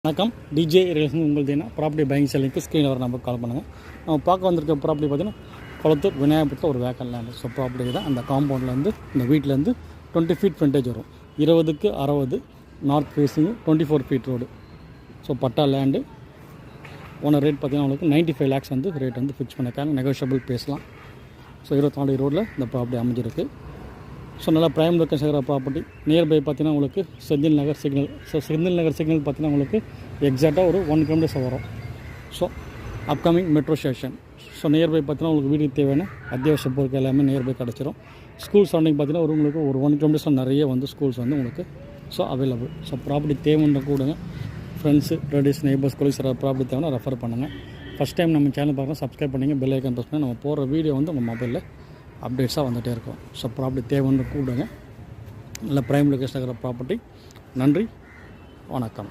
வணக்கம். DJ relation உங்களுக்கு property buying செல்லிங்க்கு ஸ்க்ரீனில் வர நம்பருக்கு கால் பண்ணுங்கள். நம்ம பார்க்க வந்திருக்க ப்ராப்பர்ட்டி பார்த்தீங்கன்னா குளத்தூர் விநாயகபுரத்தில் ஒரு வேக்கன் லேண்டு. ஸோ ப்ராப்பர்ட்டி தான் அந்த காம்பவுண்ட்லேருந்து இந்த வீட்டிலேருந்து 20 ஃபீட் ஃப்ரண்டேஜ் வரும். 20க்கு 60 நார்த் ஃபேஸிங்கு 24 feet road. So patta land owner rate பார்த்தீங்கன்னா உங்களுக்கு 95 lakhs வந்து ரேட் வந்து ஃபிக்ஸ் பண்ணியிருக்காங்க. நெகோஷியபிள் பேசலாம். ஸோ 24 ரோடில் இந்த ப்ராப்பர்ட்டி அமைஞ்சிருக்கு. ஸோ நல்லா ப்ரைம் லொக்கேஷன் இருக்கிற ப்ராப்பர்ட்டி. நியர்பை பார்த்தீங்கன்னா உங்களுக்கு Senthil Nagar signal. So Senthil Nagar signal பார்த்தீங்கன்னா உங்களுக்கு எக்ஸாக்டாக ஒரு 1 kilometers வரும். So upcoming metro station. So nearby பார்த்தீங்கன்னா உங்களுக்கு வீட்டுக்கு தேவையான அத்தியாவசிய பொருட்கள் எல்லாமே நியர்பை கிடச்சிரும். ஸ்கூல் சரௌண்டிங் பார்த்தீங்கன்னா உங்களுக்கு ஒரு 1 kilometers நிறைய வந்து ஸ்கூல்ஸ் வந்து உங்களுக்கு ஸோ அவைலபிள். ஸோ ப்ராப்பர்ட்டி தேவைன்னு கூடுங்க. Friends relatives neighbours colleagues property தேவைன்னா ரெஃபர் பண்ணுங்கள். ஃபஸ்ட் டைம் நம்ம சேனல் பார்க்குறோம் சப்ஸ்கிரைப் பண்ணிங்க, பெல் ஐக்கான் ப்ரெஸ் பண்ணி நம்ம போகிற வீடியோ வந்து உங்கள் மொபைலில் அப்டேட்ஸாக வந்துகிட்டே இருக்கும். ஸோ ப்ராப்பர்ட்டி தேவைன்னு கூப்பிடுங்க. நல்ல ப்ரைம் லொக்கேஷன் இருக்கிற ப்ராப்பர்ட்டி. நன்றி, வணக்கம்.